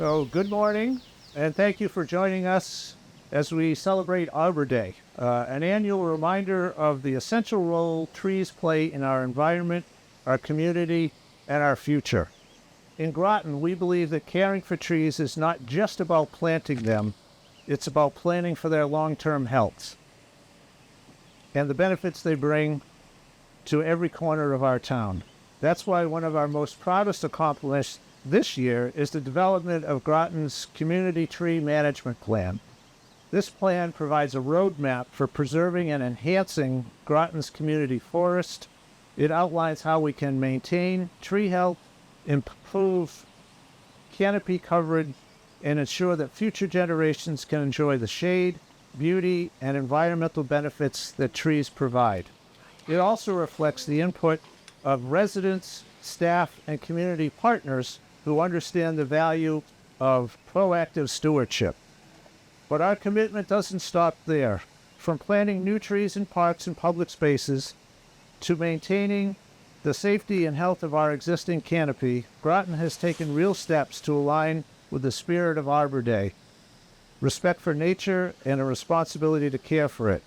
So, good morning, and thank you for joining us as we celebrate Arbor Day, an annual reminder of the essential role trees play in our environment, our community, and our future. In Groton, we believe that caring for trees is not just about planting them, it's about planning for their long-term health and the benefits they bring to every corner of our town. That's why one of our most proudest accomplishments this year is the development of Groton's Community Tree Management Plan. This plan provides a roadmap for preserving and enhancing Groton's community forest. It outlines how we can maintain tree health, improve canopy coverage, and ensure that future generations can enjoy the shade, beauty, and environmental benefits that trees provide. It also reflects the input of residents, staff, and community partners who understand the value of proactive stewardship. But our commitment doesn't stop there. From planting new trees in parks and public spaces to maintaining the safety and health of our existing canopy, Groton has taken real steps to align with the spirit of Arbor Day, respect for nature, and a responsibility to care for it.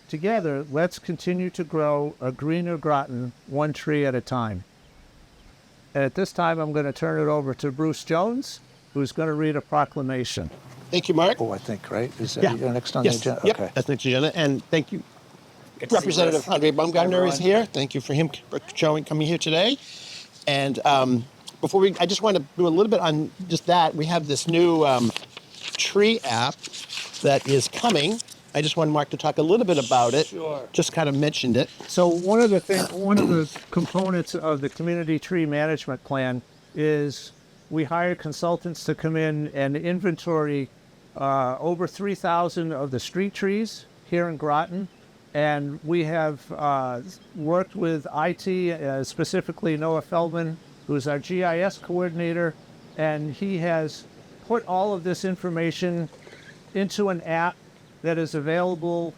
Together, let's continue to grow a greener Groton, one tree at a time. And at this time, I'm going to turn it over to Bruce Jones, who's going to read a proclamation. Thank you, Mark. Oh, I think, right? Is that next on Yes. the agenda? Yep. Okay. That's next agenda. And thank you. Representative Andre Baumgartner is here. Thank you for him coming here today. And I just want to do a little bit on just that. We have this new tree app that is coming. I just want Mark to talk a little bit about it. Sure. Just kind of mentioned it. So one of the components of the Community Tree Management Plan is we hire consultants to come in and inventory over 3,000 of the street trees here in Groton. And we have worked with IT, specifically Noah Feldman, who's our GIS coordinator, and he has put all of this information into an app that is available.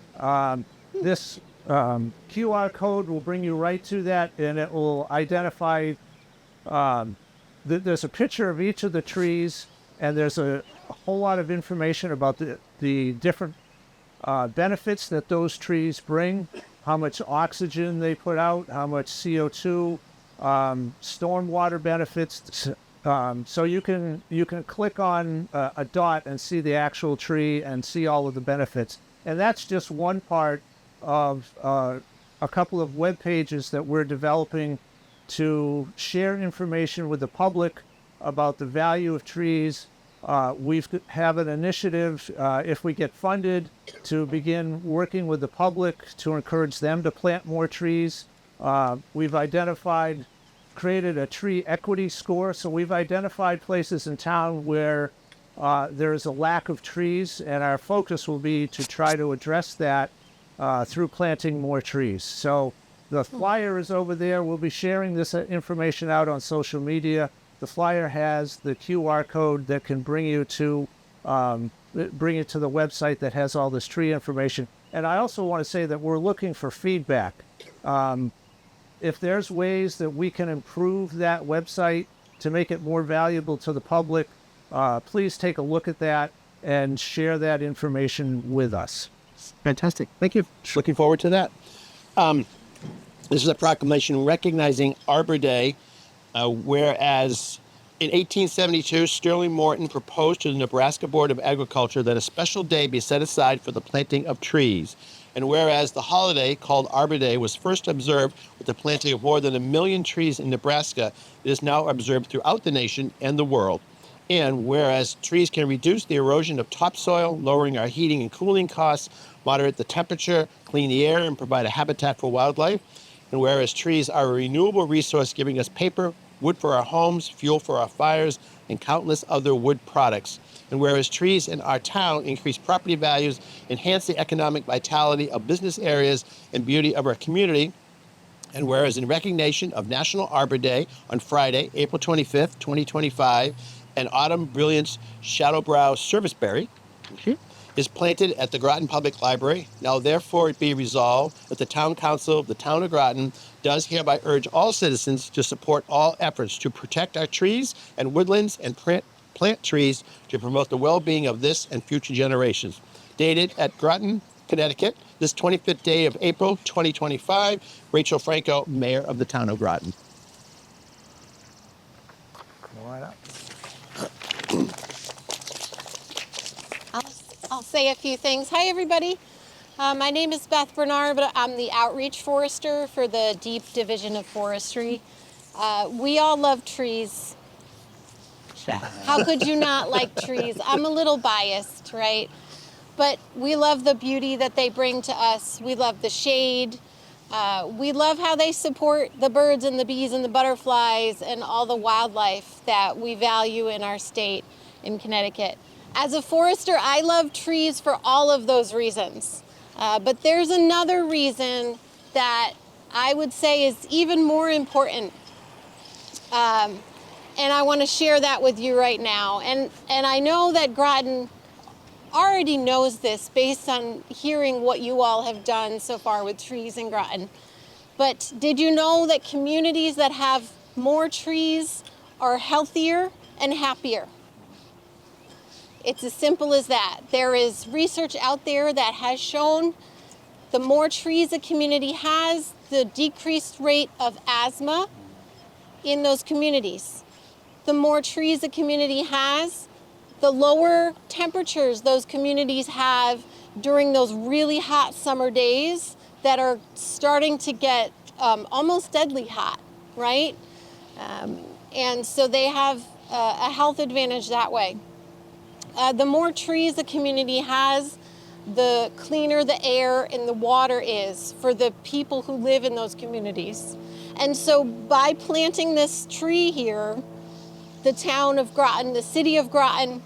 This QR code will bring you right to that, and it will identify, there's a picture of each of the trees, and there's a whole lot of information about the different benefits that those trees bring, how much oxygen they put out, how much CO2, stormwater benefits. So you can click on a dot and see the actual tree and see all of the benefits. And that's just one part of a couple of web pages that we're developing to share information with the public about the value of trees. We have an initiative, if we get funded, to begin working with the public to encourage them to plant more trees. We've created a tree equity score. So we've identified places in town where there is a lack of trees, and our focus will be to try to address that through planting more trees. So the flyer is over there. We'll be sharing this information out on social media. The flyer has the QR code that can bring you to the website that has all this tree information. And I also want to say that we're looking for feedback. If there's ways that we can improve that website to make it more valuable to the public, please take a look at that and share that information with us. Fantastic. Thank you. Looking forward to that. This is a proclamation recognizing Arbor Day, whereas in 1872, Sterling Morton proposed to the Nebraska Board of Agriculture that a special day be set aside for the planting of trees. And whereas the holiday called Arbor Day was first observed with the planting of more than 1 million trees in Nebraska, it is now observed throughout the nation and the world. And whereas trees can reduce the erosion of topsoil, lowering our heating and cooling costs, moderate the temperature, clean the air, and provide a habitat for wildlife. And whereas trees are a renewable resource giving us paper, wood for our homes, fuel for our fires, and countless other wood products. And whereas trees in our town increase property values, enhance the economic vitality of business areas and beauty of our community, and whereas in recognition of National Arbor Day on Friday, April 25th, 2025, an autumn brilliance shadowbrow serviceberry is planted at the Groton Public Library. Now therefore it be resolved that the Town Council of the Town of Groton does hereby urge all citizens to support all efforts to protect our trees and woodlands and plant trees to promote the well-being of this and future generations. Dated at Groton, Connecticut, this 25th day of April, 2025. Rachel Franco, Mayor of the town of Groton. Come right up. I'll say a few things. Hi, everybody. My name is Beth Bernard, but I'm the outreach forester for the Deep Division of Forestry. We all love trees. How could you not like trees? I'm a little biased, right? But we love the beauty that they bring to us. We love the shade. We love how they support the birds and the bees and the butterflies and all the wildlife that we value in our state in Connecticut. As a forester, I love trees for all of those reasons. But there's another reason that I would say is even more important. And I want to share that with you right now. And I know that Groton already knows this based on hearing what you all have done so far with trees in Groton. But did you know that communities that have more trees are healthier and happier? It's as simple as that. There is research out there that has shown the more trees a community has, the decreased rate of asthma in those communities. The more trees a community has, the lower temperatures those communities have during those really hot summer days that are starting to get almost deadly hot, right? And so they have a health advantage that way. The more trees a community has, the cleaner the air and the water is for the people who live in those communities. And so by planting this tree here, the town of Groton, the city of Groton,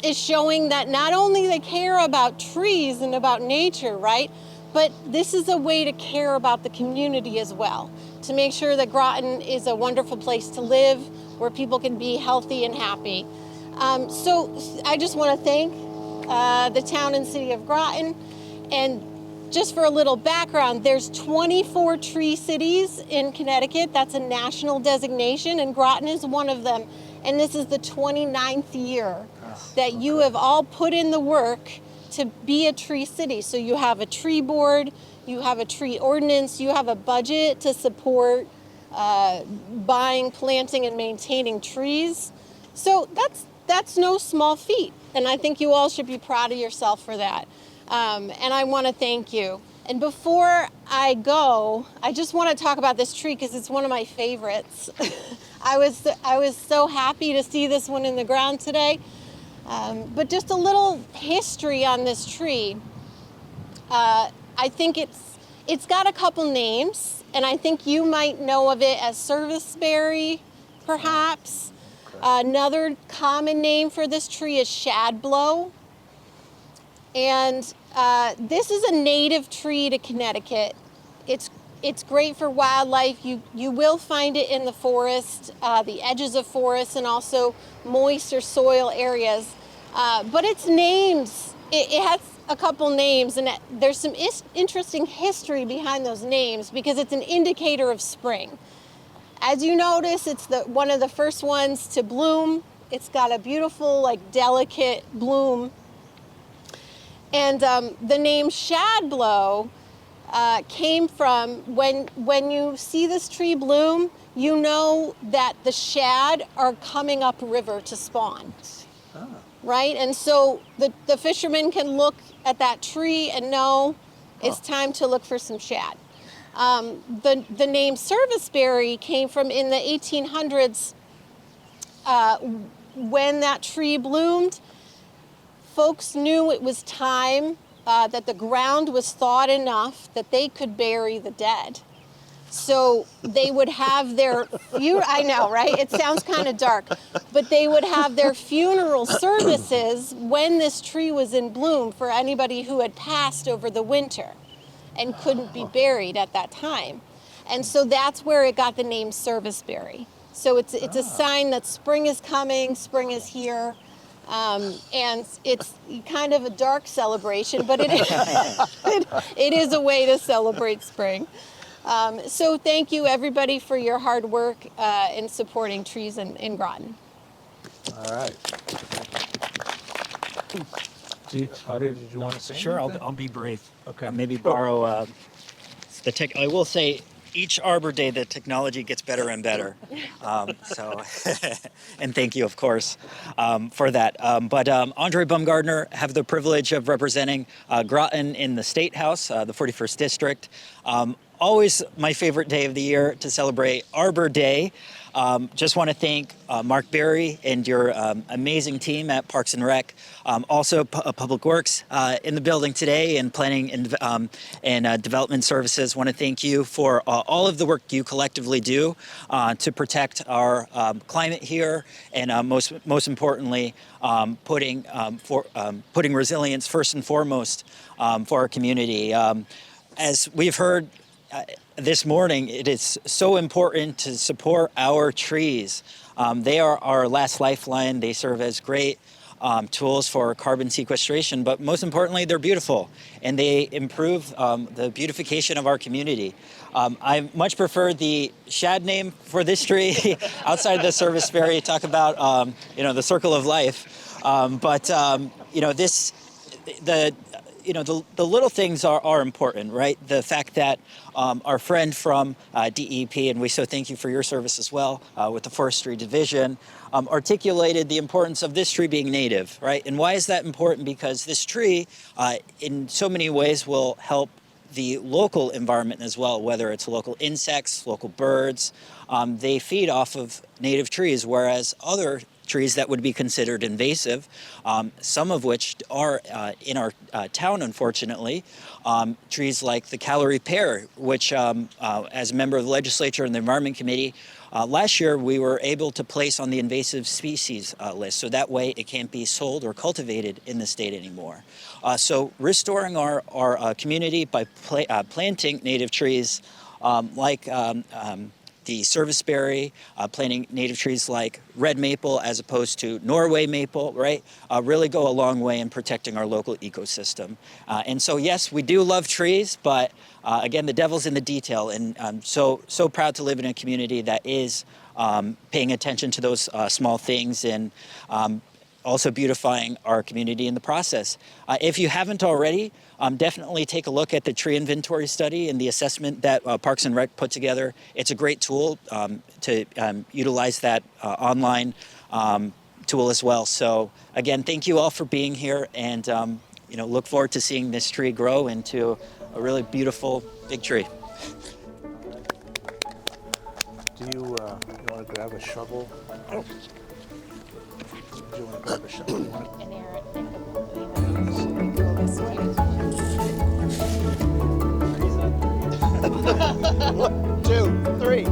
is showing that not only they care about trees and about nature, right? But this is a way to care about the community as well, to make sure that Groton is a wonderful place to live, where people can be healthy and happy. So I just want to thank the town and city of Groton. And just for a little background, there's 24 tree cities in Connecticut. That's a national designation, and Groton is one of them. And this is the 29th year that you have all put in the work to be a tree city. So you have a tree board, you have a tree ordinance, you have a budget to support buying, planting, and maintaining trees. So that's no small feat, and I think you all should be proud of yourself for that. And I want to thank you. And before I go, I just want to talk about this tree because it's one of my favorites. I was so happy to see this one in the ground today. But just a little history on this tree. I think it's got a couple names, and I think you might know of it as serviceberry, perhaps. Another common name for this tree is shadblow. And this is a native tree to Connecticut. It's great for wildlife. You will find it in the forest, the edges of forests, and also moister soil areas. But its names, it has a couple names, and there's some interesting history behind those names because it's an indicator of spring. As you notice, it's one of the first ones to bloom. It's got a beautiful, like, delicate bloom. And the name shadblow came from when you see this tree bloom, you know that the shad are coming up river to spawn, right? And so the fishermen can look at that tree and know it's time to look for some shad. The name serviceberry came from in the 1800s when that tree bloomed. Folks knew it was time that the ground was thawed enough that they could bury the dead. So they would have their, I know, right? It sounds kind of dark, but they would have their funeral services when this tree was in bloom for anybody who had passed over the winter and couldn't be buried at that time. And so that's where it got the name serviceberry. So it's a sign that spring is coming, spring is here. And it's kind of a dark celebration, but it is a way to celebrate spring. So thank you, everybody, for your hard work in supporting trees in Groton. All right. Did you want to say Sure, anything? I'll be brief. Okay. Maybe borrow the tech. I will say, each Arbor Day, the technology gets better and better. So, and thank you, of course, for that. But Andre Bumgardner, have the privilege of representing Groton in the State House, the 41st District. Always my favorite day of the year to celebrate Arbor Day. Just want to thank Mark Berry and your amazing team at Parks and Rec. Also, Public Works in the building today, and Planning and Development Services. Want to thank you for all of the work you collectively do to protect our climate here, and most importantly, putting resilience first and foremost for our community. As we've heard this morning, it is so important to support our trees. They are our last lifeline. They serve as great tools for carbon sequestration, but most importantly, they're beautiful and they improve the beautification of our community. I much prefer the shad name for this tree outside the service berry. Talk about the circle of life, but the little things are important, right? The fact that our friend from DEP, and we so thank you for your service as well with the Forestry Division, articulated the importance of this tree being native, right? And why is that important? Because this tree, in so many ways, will help the local environment as well, whether it's local insects, local birds. They feed off of native trees, whereas other trees that would be considered invasive, some of which are in our town, unfortunately. Trees like the Callery pear, which as a member of the legislature and the Environment Committee, last year we were able to place on the invasive species list, so that way it can't be sold or cultivated in the state anymore. So restoring our community by planting native trees like the serviceberry, planting native trees like red maple as opposed to Norway maple, right? Really go a long way in protecting our local ecosystem. And so, yes, we do love trees, but again, the devil's in the detail. And I'm so proud to live in a community that is paying attention to those small things and also beautifying our community in the process. If you haven't already, definitely take a look at the tree inventory study and the assessment that Parks and Rec put together. It's a great tool to utilize that online tool as well. So again, thank you all for being here, and look forward to seeing this tree grow into a really beautiful big tree. Do you want to grab a shovel? Oh. Do you want to grab a shovel? You want And Aaron, we go this way. One, two, three.